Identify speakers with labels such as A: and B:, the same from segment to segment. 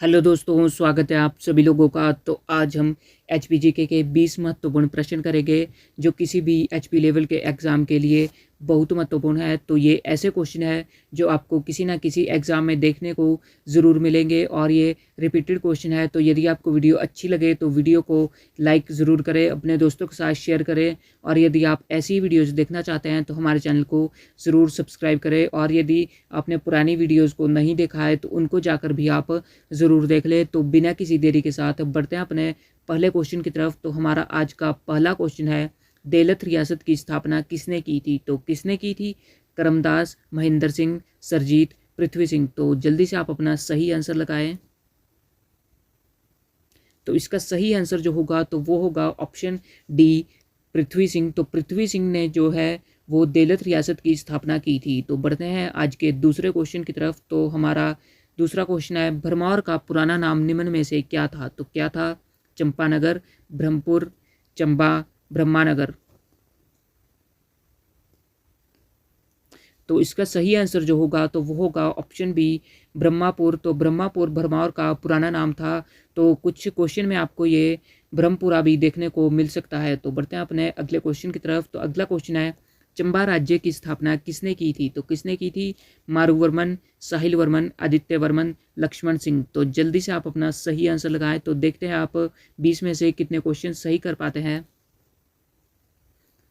A: Hello दोस्तों, स्वागत है आप सभी लोगों का। तो आज हम एचपीजीके के 20 महत्वपूर्ण प्रश्न करेंगे जो किसी भी एचपी लेवल के एग्ज़ाम के लिए बहुत महत्वपूर्ण है। तो ये ऐसे क्वेश्चन है जो आपको किसी ना किसी एग्ज़ाम में देखने को ज़रूर मिलेंगे और ये रिपीटेड क्वेश्चन है। तो यदि आपको वीडियो अच्छी लगे तो वीडियो को लाइक ज़रूर करें, अपने दोस्तों के साथ शेयर करें और यदि आप ऐसी वीडियोज़ देखना चाहते हैं तो हमारे चैनल को ज़रूर सब्सक्राइब करें। और यदि आपने पुरानी वीडियोज़ को नहीं देखा है तो उनको जाकर भी आप ज़रूर देख ले। तो बिना किसी देरी के साथ बढ़ते हैं अपने पहले क्वेश्चन की तरफ। तो हमारा आज का पहला क्वेश्चन है, देलत रियासत की स्थापना किसने की थी? तो किसने की थी? करमदास, महेंद्र सिंह, सरजीत, पृथ्वी सिंह। तो जल्दी से आप अपना सही आंसर लगाएं। तो इसका सही आंसर जो होगा तो वो होगा ऑप्शन डी, पृथ्वी सिंह। तो पृथ्वी सिंह ने जो है वो देलत रियासत की स्थापना की थी। तो बढ़ते हैं आज के दूसरे क्वेश्चन की तरफ। तो हमारा दूसरा क्वेश्चन है, भरमौर का पुराना नाम निम्न में से क्या था? तो क्या था? चंपानगर, ब्रह्मपुर, चंबा, ब्रह्मानगर। तो इसका सही आंसर जो होगा तो वो होगा ऑप्शन बी, ब्रह्मापुर। तो ब्रह्मापुर भरमौर का पुराना नाम था। तो कुछ क्वेश्चन में आपको ये ब्रह्मपुरा भी देखने को मिल सकता है। तो बढ़ते हैं अपने अगले क्वेश्चन की तरफ। तो अगला क्वेश्चन है, चंबा राज्य की स्थापना किसने की थी? तो किसने की थी? मारूवर्मन, साहिल वर्मन, आदित्य वर्मन, लक्ष्मण सिंह। तो जल्दी से आप अपना सही आंसर लगाएं। तो देखते हैं आप 20 में से कितने क्वेश्चन सही कर पाते हैं।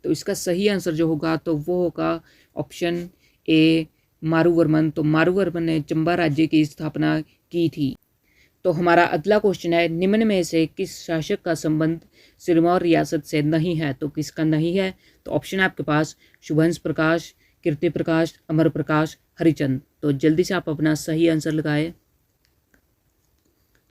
A: तो इसका सही आंसर जो होगा तो वो होगा ऑप्शन ए, मारूवर्मन। तो मारूवर्मन ने चंबा राज्य की स्थापना की थी। तो हमारा अगला क्वेश्चन है, निम्न में से किस शासक का संबंध सिरमौर रियासत से नहीं है? तो किसका नहीं है? तो ऑप्शन है आपके पास शुभंस प्रकाश, कीर्ति प्रकाश, अमर प्रकाश, हरिचंद। तो जल्दी से आप अपना सही आंसर लगाएं।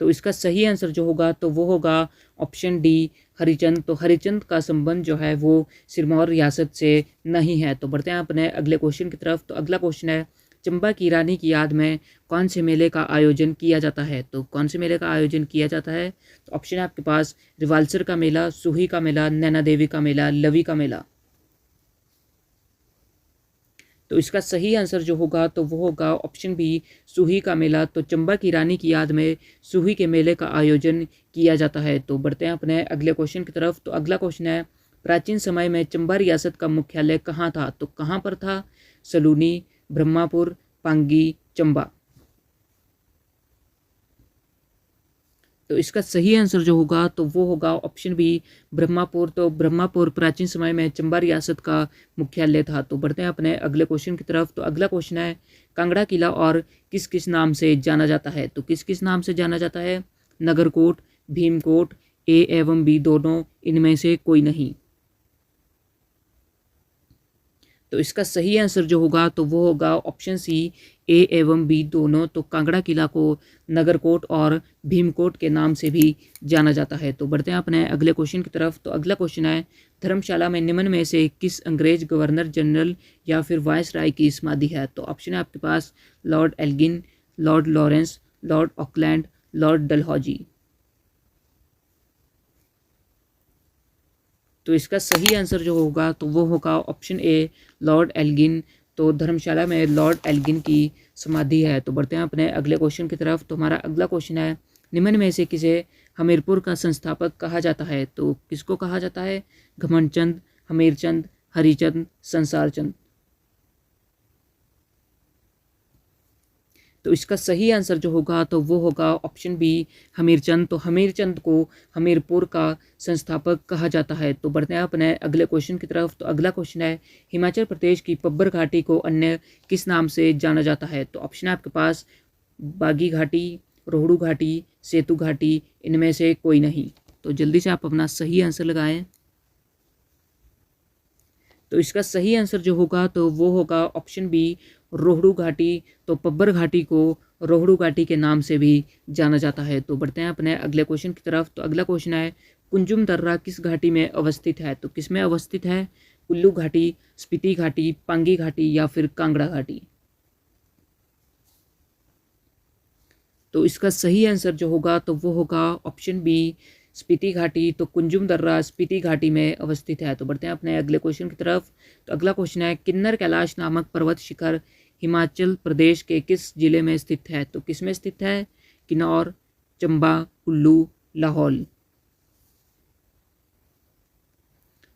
A: तो इसका सही आंसर जो होगा तो वो होगा ऑप्शन डी, हरिचंद। तो हरिचंद का संबंध जो है वो सिरमौर रियासत से नहीं है। तो बढ़ते हैं अपने अगले क्वेश्चन की तरफ। तो अगला क्वेश्चन है, चंबा की रानी की याद में कौन से मेले का आयोजन किया जाता है? तो कौन से मेले का आयोजन किया जाता है? तो ऑप्शन है आपके पास रिवाल्सर का मेला, सूही का मेला, नैना देवी का मेला, लवी का मेला। तो इसका सही आंसर जो होगा तो वो होगा ऑप्शन बी, सूही का मेला। तो चंबा की रानी की याद में सूही के मेले का आयोजन किया जाता है। तो बढ़ते हैं अपने अगले क्वेश्चन की तरफ। तो अगला क्वेश्चन है, प्राचीन समय में चंबा रियासत का मुख्यालय कहाँ था? तो कहाँ पर था? सलूनी, ब्रह्मापुर, पांगी, चंबा। तो इसका सही आंसर जो होगा तो वो होगा ऑप्शन बी, ब्रह्मापुर। तो ब्रह्मापुर प्राचीन समय में चंबा रियासत का मुख्यालय था। तो बढ़ते हैं अपने अगले क्वेश्चन की तरफ। तो अगला क्वेश्चन है, कांगड़ा किला और किस किस नाम से जाना जाता है? तो किस किस नाम से जाना जाता है? नगरकोट, भीमकोट, ए एवं बी दोनों, इनमें से कोई नहीं। तो इसका सही आंसर जो होगा तो वो होगा ऑप्शन सी, ए एवं बी दोनों। तो कांगड़ा किला को नगरकोट और भीमकोट के नाम से भी जाना जाता है। तो बढ़ते हैं अपने अगले क्वेश्चन की तरफ। तो अगला क्वेश्चन है, धर्मशाला में निम्न में से किस अंग्रेज गवर्नर जनरल या फिर वाइस राय की समाधि है? तो ऑप्शन है आपके पास Lord Elgin, Lord Lawrence, Lord Auckland, Lord Dalhousie. तो इसका सही आंसर जो होगा तो वो होगा ऑप्शन ए, लॉर्ड एल्गिन। तो धर्मशाला में लॉर्ड एल्गिन की समाधि है। तो बढ़ते हैं अपने अगले क्वेश्चन की तरफ। तो हमारा अगला क्वेश्चन है, निम्न में से किसे हमीरपुर का संस्थापक कहा जाता है? तो किसको कहा जाता है? घमंडचंद, हमीरचंद, हरिचंद, संसारचंद। तो इसका सही आंसर जो होगा तो वो होगा ऑप्शन बी, हमीरचंद। तो हमीरचंद को हमीरपुर का संस्थापक कहा जाता है। तो बढ़ते हैं अपने अगले क्वेश्चन की तरफ। तो अगला क्वेश्चन है, हिमाचल प्रदेश की पब्बर घाटी को अन्य किस नाम से जाना जाता है? तो ऑप्शन है आपके पास बागी घाटी, रोहड़ू घाटी, सेतु घाटी, इनमें से कोई नहीं। तो जल्दी से आप अपना सही आंसर लगाएं। तो इसका सही आंसर जो होगा तो वो होगा ऑप्शन बी, रोहड़ू घाटी। तो पब्बर घाटी को रोहड़ू घाटी के नाम से भी जाना जाता है। तो बढ़ते हैं अपने अगले क्वेश्चन की तरफ। तो अगला क्वेश्चन है, कुंजुम दर्रा किस घाटी में अवस्थित है? तो किस में अवस्थित है? कुल्लू घाटी, स्पीति घाटी, पांगी घाटी या फिर कांगड़ा घाटी। तो इसका सही आंसर जो होगा तो वो होगा ऑप्शन बी, स्पीति घाटी। तो कुंजुम दर्रा स्पीति घाटी में अवस्थित है। तो बढ़ते हैं अपने अगले क्वेश्चन की तरफ। तो अगला क्वेश्चन है, किन्नर कैलाश नामक पर्वत शिखर हिमाचल प्रदेश के किस जिले में स्थित है? तो किस में स्थित है? किन्नौर, चंबा, कुल्लू, लाहौल।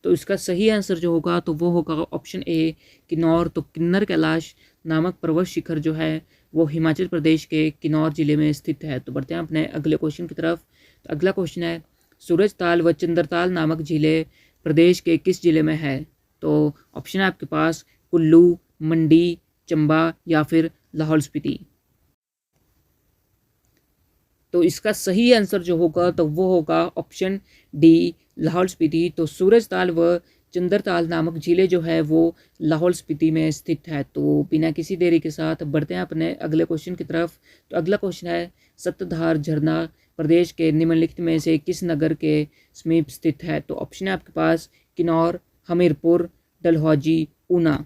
A: तो इसका सही आंसर जो होगा तो वो होगा ऑप्शन ए किन्नौर। तो किन्नर कैलाश नामक पर्वत शिखर जो है वो हिमाचल प्रदेश के किन्नौर जिले में स्थित है। तो बढ़ते हैं अपने अगले क्वेश्चन की तरफ। तो अगला क्वेश्चन है सूरजताल व चंद्रताल नामक झीलें प्रदेश के किस जिले में है? तो ऑप्शन है आपके पास कुल्लू, मंडी, चंबा या फिर लाहौल स्पीति। तो इसका सही आंसर जो होगा तो वो होगा ऑप्शन डी लाहौल स्पीति। तो सूरजताल व चंद्रताल नामक झीलें जो है वो लाहौल स्पीति में स्थित है। तो बिना किसी देरी के साथ बढ़ते हैं अपने अगले क्वेश्चन की तरफ। तो अगला क्वेश्चन है सत्तधार झरना प्रदेश के निम्नलिखित में से किस नगर के समीप स्थित है? तो ऑप्शन है आपके पास किन्नौर, हमीरपुर, डलहौजी, ऊना।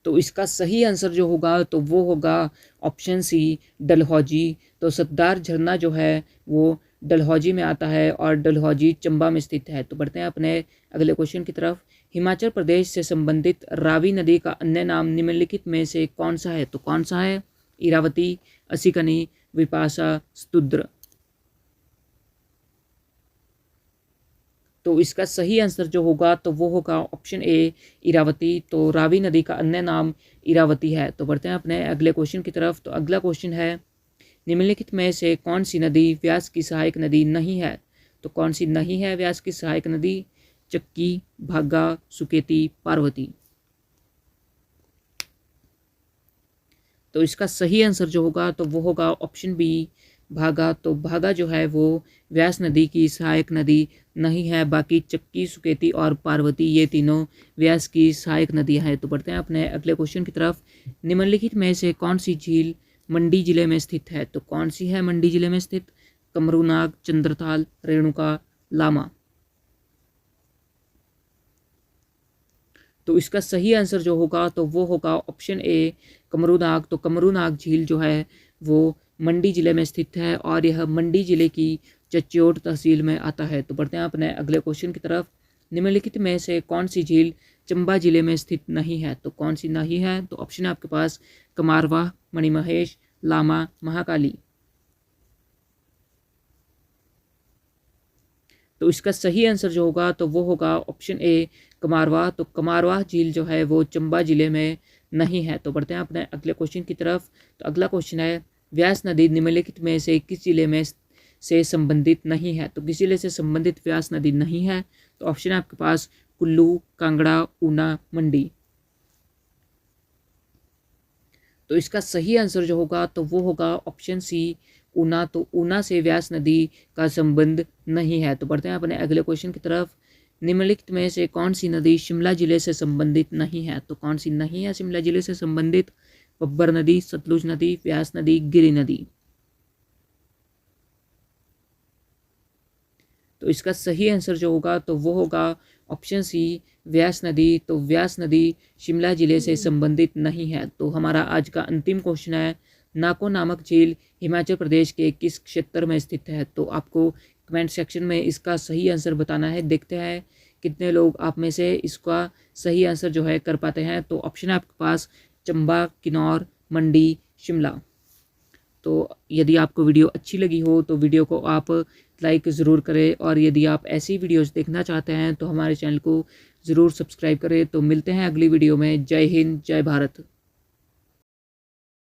A: तो इसका सही आंसर जो होगा तो वो होगा ऑप्शन सी डलहौजी। तो सत्तधार झरना जो है वो डलहौजी में आता है और डलहौजी चंबा में स्थित है। तो बढ़ते हैं अपने अगले क्वेश्चन की तरफ। हिमाचल प्रदेश से संबंधित रावी नदी का अन्य नाम निम्नलिखित में से कौन सा है? तो कौन सा है? इरावती, असिकनी, विपाशा, स्तुद्र। तो इसका सही आंसर जो होगा तो वो होगा ऑप्शन ए इरावती। तो रावी नदी का अन्य नाम इरावती है। तो बढ़ते हैं अपने अगले क्वेश्चन की तरफ। तो अगला क्वेश्चन है निम्नलिखित में से कौन सी नदी व्यास की सहायक नदी नहीं है? तो कौन सी नहीं है व्यास की सहायक नदी? चक्की, भागा, सुकेती, पार्वती। तो इसका सही आंसर जो होगा तो वो होगा ऑप्शन बी भागा। तो भागा जो है वो व्यास नदी की सहायक नदी नहीं है। बाकी चक्की, सुकेती और पार्वती ये तीनों व्यास की सहायक नदियां हैं। तो बढ़ते हैं अपने अगले क्वेश्चन की तरफ। निम्नलिखित में से कौन सी झील मंडी जिले में स्थित है? तो कौन सी है मंडी जिले में स्थित? कमरूनाग, चंद्रताल, रेणुका, लामा। तो इसका सही आंसर जो होगा तो वो होगा ऑप्शन ए कमरूनाग। तो कमरूनाग झील जो है वो मंडी जिले में स्थित है और यह मंडी जिले की चच्योट तहसील में आता है। तो बढ़ते हैं अपने अगले क्वेश्चन की तरफ। निम्नलिखित में से कौन सी झील चंबा जिले में स्थित नहीं है? तो कौन सी नहीं है? तो ऑप्शन है आपके पास कमारवाह, मणिमहेश, लामा, महाकाली। तो इसका सही आंसर जो होगा तो वो होगा ऑप्शन ए कमारवाह। तो कमारवाह झील जो है वो चंबा जिले में नहीं है। तो बढ़ते हैं अपने अगले क्वेश्चन की तरफ। तो अगला क्वेश्चन है व्यास नदी निम्नलिखित में से किस जिले में से संबंधित नहीं है? तो किस जिले से संबंधित व्यास नदी नहीं है? तो ऑप्शन है आपके पास कुल्लू, कांगड़ा, ऊना, मंडी। तो इसका सही आंसर जो होगा तो वो होगा ऑप्शन सी ऊना। तो ऊना से व्यास नदी का संबंध नहीं है। तो बढ़ते हैं अपने अगले क्वेश्चन की तरफ। निम्नलिखित में से कौन सी नदी शिमला जिले से संबंधित नहीं है? तो कौन सी नहीं है शिमला जिले से संबंधित? बब्बर नदी, सतलुज नदी, व्यास नदी, गिरि नदी। तो इसका सही आंसर जो होगा तो वो होगा ऑप्शन सी व्यास नदी। तो व्यास नदी शिमला जिले से संबंधित नहीं है। तो हमारा आज का अंतिम क्वेश्चन है नाको नामक झील हिमाचल प्रदेश के किस क्षेत्र में स्थित है? तो आपको कमेंट सेक्शन में इसका सही आंसर बताना है। देखते हैं कितने लोग आप में से इसका सही आंसर जो है कर पाते हैं। तो ऑप्शन है आपके पास चंबा, किन्नौर, मंडी, शिमला। तो यदि आपको वीडियो अच्छी लगी हो तो वीडियो को आप लाइक ज़रूर करें और यदि आप ऐसी वीडियोस देखना चाहते हैं तो हमारे चैनल को ज़रूर सब्सक्राइब करें। तो मिलते हैं अगली वीडियो में। जय हिंद, जय भारत।